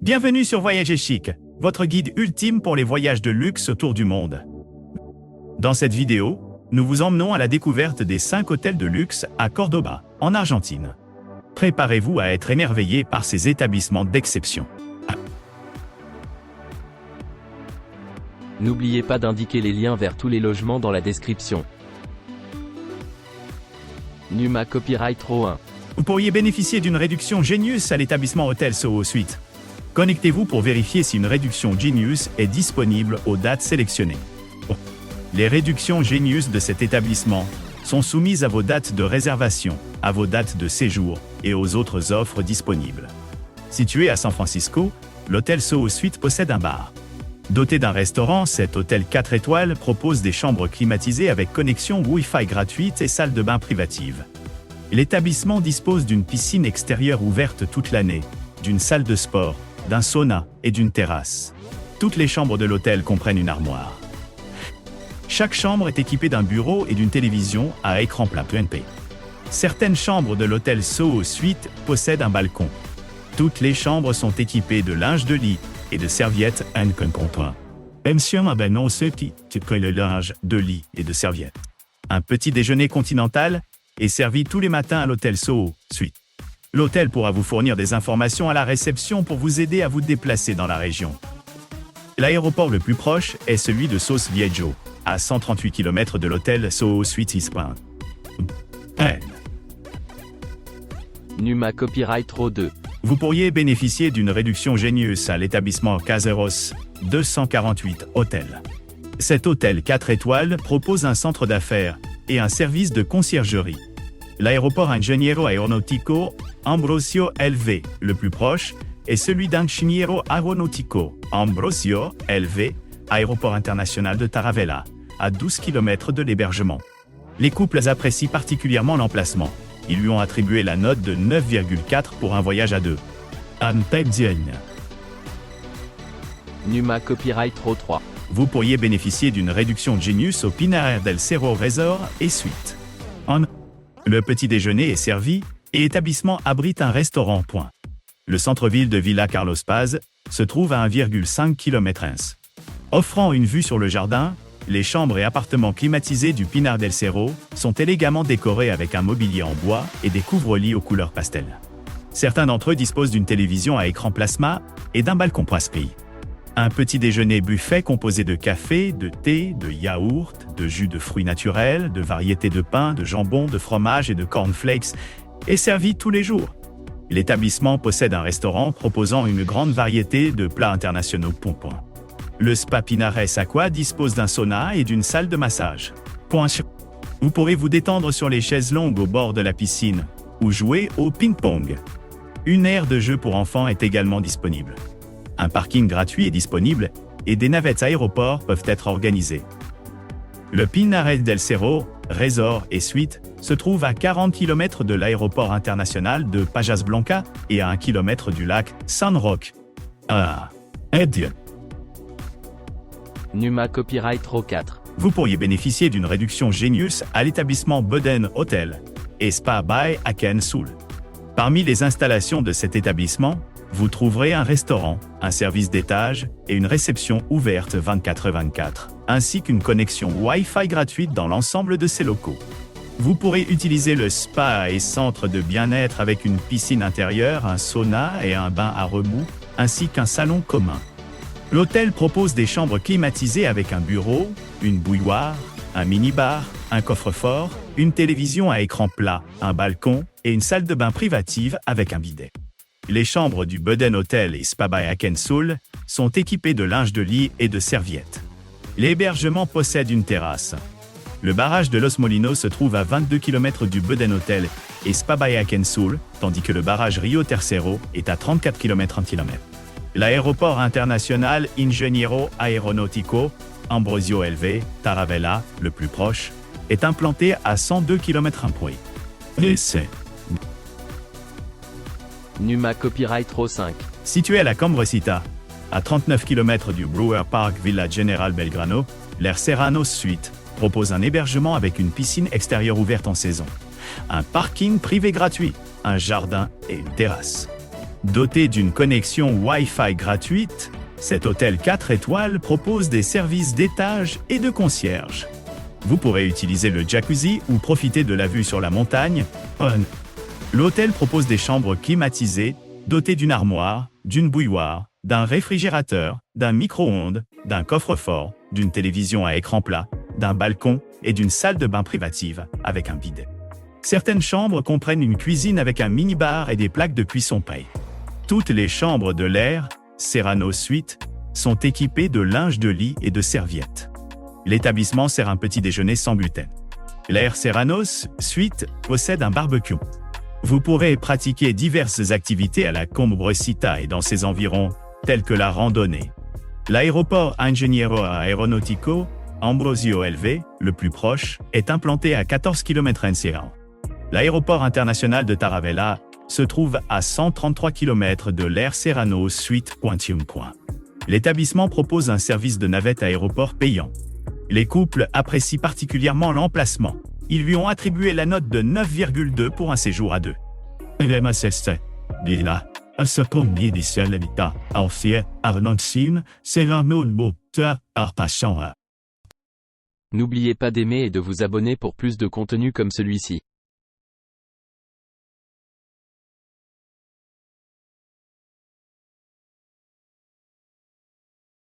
Bienvenue sur Voyager Chic, votre guide ultime pour les voyages de luxe autour du monde. Dans cette vidéo, nous vous emmenons à la découverte des 5 hôtels de luxe à Cordoba, en Argentine. Préparez-vous à être émerveillé par ces établissements d'exception. N'oubliez pas d'indiquer les liens vers tous les logements dans la description. Numa Copyright Row 1. Vous pourriez bénéficier d'une réduction Genius à l'établissement Hôtel Soho Suite. Connectez-vous pour vérifier si une réduction Genius est disponible aux dates sélectionnées. Les réductions Genius de cet établissement sont soumises à vos dates de réservation, à vos dates de séjour et aux autres offres disponibles. Situé à San Francisco, l'hôtel Soho Suite possède un bar. Doté d'un restaurant, cet hôtel 4 étoiles propose des chambres climatisées avec connexion Wi-Fi gratuite et salle de bain privative. L'établissement dispose d'une piscine extérieure ouverte toute l'année, d'une salle de sport, d'un sauna et d'une terrasse. Toutes les chambres de l'hôtel comprennent une armoire. Chaque chambre est équipée d'un bureau et d'une télévision à écran plat PNP. Certaines chambres de l'hôtel Soho Suite possèdent un balcon. Toutes les chambres sont équipées de linge de lit et de serviettes incontournables. Le linge de lit et de serviettes. Un petit déjeuner continental est servi tous les matins à l'hôtel Soho Suite. L'hôtel pourra vous fournir des informations à la réception pour vous aider à vous déplacer dans la région. L'aéroport le plus proche est celui de Sauce Viejo, à 138 km de l'hôtel Soho Suite Eastpoint. Numa Copyright Row 2. Vous pourriez bénéficier d'une réduction Genius à l'établissement Caseros 248 Hôtel. Cet hôtel 4 étoiles propose un centre d'affaires et un service de conciergerie. L'aéroport Ingeniero Aeronautico Ambrosio LV, le plus proche, est celui d'Ingeniero Aeronautico Ambrosio LV, aéroport international de Taravella, à 12 km de l'hébergement. Les couples apprécient particulièrement l'emplacement. Ils lui ont attribué la note de 9,4 pour un voyage à deux. Numa Copyright Row 3. Vous pourriez bénéficier d'une réduction Genius au Pinar del Cerro Resort et Suite. Le petit déjeuner est servi et l'établissement abrite un restaurant. Le centre-ville de Villa Carlos Paz se trouve à 1,5 km. Offrant une vue sur le jardin, les chambres et appartements climatisés du Pinar del Cerro sont élégamment décorés avec un mobilier en bois et des couvre-lits aux couleurs pastel. Certains d'entre eux disposent d'une télévision à écran plasma et d'un balcon poisserie. Un petit déjeuner buffet composé de café, de thé, de yaourt, de jus de fruits naturels, de variétés de pain, de jambon, de fromage et de cornflakes est servi tous les jours. L'établissement possède un restaurant proposant une grande variété de plats internationaux. Le spa Pinares Aqua dispose d'un sauna et d'une salle de massage. Vous pourrez vous détendre sur les chaises longues au bord de la piscine ou jouer au ping-pong. Une aire de jeu pour enfants est également disponible. Un parking gratuit est disponible et des navettes aéroports peuvent être organisées. Le Pinar del Cerro, Resort et Suite se trouve à 40 km de l'aéroport international de Pajas Blanca et à 1 km du lac San Roque. Numa Copyright Row 4. Vous pourriez bénéficier d'une réduction Genius à l'établissement Boden Hotel et Spa by Aken Soul. Parmi les installations de cet établissement, vous trouverez un restaurant, un service d'étage et une réception ouverte 24/24, ainsi qu'une connexion Wi-Fi gratuite dans l'ensemble de ces locaux. Vous pourrez utiliser le spa et centre de bien-être avec une piscine intérieure, un sauna et un bain à remous, ainsi qu'un salon commun. L'hôtel propose des chambres climatisées avec un bureau, une bouilloire, un mini-bar, un coffre-fort, une télévision à écran plat, un balcon et une salle de bain privative avec un bidet. Les chambres du Boden Hotel et Spa by Aken Soul sont équipées de linge de lit et de serviettes. L'hébergement possède une terrasse. Le barrage de Los Molinos se trouve à 22 km du Boden Hotel et Spa by Aken Soul, tandis que le barrage Rio Tercero est à 34 km. L'aéroport international Ingeniero Aeronautico Ambrosio LV, Taravella, le plus proche, est implanté à 102 km. Numa Copyright Row 5. Situé à la Cambrecita, à 39 km du Brewer Park Villa General Belgrano, l'Air Serrano Suite propose un hébergement avec une piscine extérieure ouverte en saison, un parking privé gratuit, un jardin et une terrasse. Doté d'une connexion Wi-Fi gratuite, cet hôtel 4 étoiles propose des services d'étage et de concierge. Vous pourrez utiliser le jacuzzi ou profiter de la vue sur la montagne. L'hôtel propose des chambres climatisées, dotées d'une armoire, d'une bouilloire, d'un réfrigérateur, d'un micro-ondes, d'un coffre-fort, d'une télévision à écran plat, d'un balcon et d'une salle de bain privative avec un bidet. Certaines chambres comprennent une cuisine avec un mini-bar et des plaques de cuisson prêt. Toutes les chambres de l'Air Serrano Suite sont équipées de linge de lit et de serviettes. L'établissement sert un petit déjeuner sans gluten. L'Air Serranos Suite possède un barbecue. Vous pourrez pratiquer diverses activités à la Combrecita et dans ses environs, telles que la randonnée. L'aéroport Ingeniero Aeronautico Ambrosio LV, le plus proche, est implanté à 14 km NCA. L'aéroport international de Taravella se trouve à 133 km de l'Air Serrano Suite Quantium. L'établissement propose un service de navette aéroport payant. Les couples apprécient particulièrement l'emplacement. Ils lui ont attribué la note de 9,2 pour un séjour à deux. N'oubliez pas d'aimer et de vous abonner pour plus de contenu comme celui-ci.